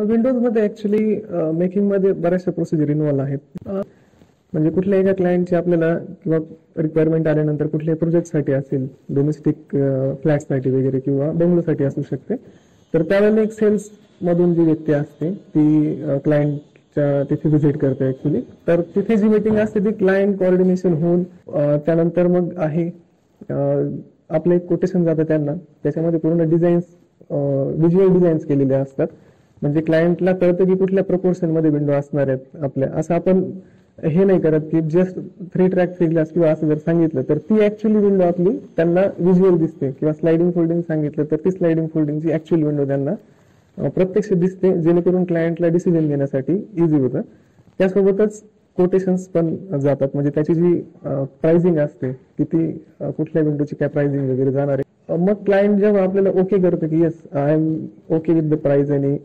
विंडोजमध्ये actually मेकिंगमध्ये बऱ्याचशा procedure involve आहेत. म्हणजे कुठल्या एका क्लायंटची आपल्याला किंवा रिक्वायरमेंट आल्यानंतर कुठल्याही प्रोजेक्टसाठी असेल, डोमेस्टिक फ्लॅटसाठी वगैरे किंवा बंगलोसाठी असू शकते, तर त्यावेळेला एक सेल्समधून जी व्यक्ती असते ती क्लायंटच्या तिथे व्हिजिट करते ॲक्च्युली. तर तिथे जी मीटिंग असते ती क्लायंट कोऑर्डिनेशन होऊन त्यानंतर मग आहे आपलं एक कोटेशन जातं त्यांना, त्याच्यामध्ये पूर्ण डिझाईन्स व्हिज्युअल डिझाईन्स केलेले असतात. म्हणजे क्लायंटला कळतं की कुठल्या प्रपोर्शनमध्ये विंडो असणार आहेत आपल्या. असं आपण हे नाही करत की जस्ट 3 ट्रॅक 3 ग्लास किंवा असं जर सांगितलं तर ती ऍक्च्युअली विंडो आपली त्यांना व्हिज्युअल दिसते, किंवा स्लायडिंग फोल्डिंग सांगितलं तर ती स्लायडिंग फोल्डिंगची ऍक्च्युअल विंडो त्यांना प्रत्यक्ष दिसते, जेणेकरून क्लायंटला डिसिजन घेण्यासाठी इझी होतं. त्यासोबतच कोटेशन्स पण जातात, म्हणजे त्याची जी प्राइसिंग असते किती कुठल्या विंडोची काय प्राइसिंग वगैरे जाणार आहे. मग क्लायंट जेव्हा आपल्याला ओके करतं की yes I am okay with the price आणि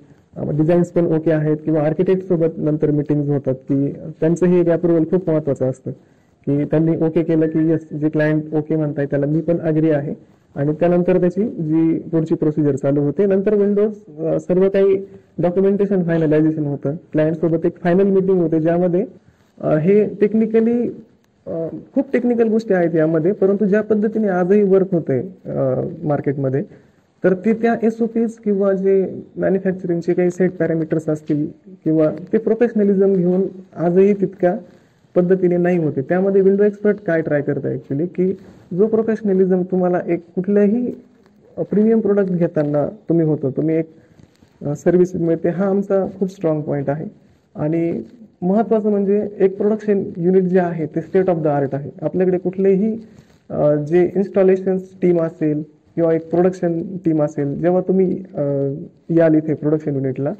डिझाईन्स पण ओके आहेत, किंवा आर्किटेक्ट सोबत नंतर मिटिंग होतात की त्यांचंही एक अप्रुव्हल खूप महत्वाचं असतं की त्यांनी ओके केलं की येस जे क्लायंट ओके म्हणताय त्याला मी पण अग्री आहे, आणि त्यानंतर त्याची जी पुढची प्रोसिजर चालू होते. नंतर विंडोज सर्व काही डॉक्युमेंटेशन फायनलायझेशन होतं, क्लायंट सोबत एक फायनल मिटिंग होते ज्यामध्ये हे टेक्निकली खूप टेक्निकल गोष्टी आहेत यामध्ये, परंतु ज्या पद्धतीने आजही वर्क होते मार्केटमध्ये, तर ते त्या SOPs किंवा जे मॅन्युफॅक्चरिंगचे काही सेट पॅरामीटर्स असतील किंवा ते प्रोफेशनलिझम घेऊन आजही तितक्या पद्धतीने नाही होते. त्यामध्ये विंडो एक्सपर्ट काय ट्राय करता ॲक्च्युली की जो प्रोफेशनलिझम तुम्हाला एक कुठल्याही प्रीमियम प्रोडक्ट घेताना तुम्ही होतो, तुम्ही एक सर्व्हिस मिळते, हा आमचा खूप स्ट्रॉंग पॉईंट आहे. आणि महत्त्वाचं म्हणजे एक प्रोडक्शन युनिट जे आहे ते स्टेट ऑफ द आर्ट आहे. आपल्याकडे कुठलेही जे इन्स्टॉलेशन्स टीम असेल किंवा एक प्रोडक्शन टीम असेल, जेव्हा तुम्ही याल इथे प्रोडक्शन युनिटला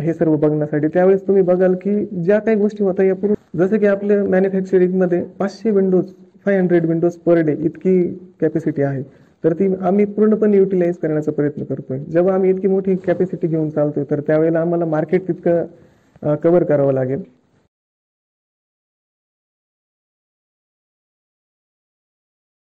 हे सर्व बघण्यासाठी, त्यावेळेस तुम्ही बघाल की ज्या काही गोष्टी होत्या या पूर्ण, जसं की आपल्या मॅन्युफॅक्चरिंगमध्ये 500 विंडोज 500 विंडोज पर डे इतकी कॅपॅसिटी आहे, तर ती आम्ही पूर्णपणे युटिलाइज करण्याचा प्रयत्न करतोय. जेव्हा आम्ही इतकी मोठी कॅपॅसिटी घेऊन चालतोय तर त्यावेळेला आम्हाला मार्केट तितकं कव्हर करावं लागेल.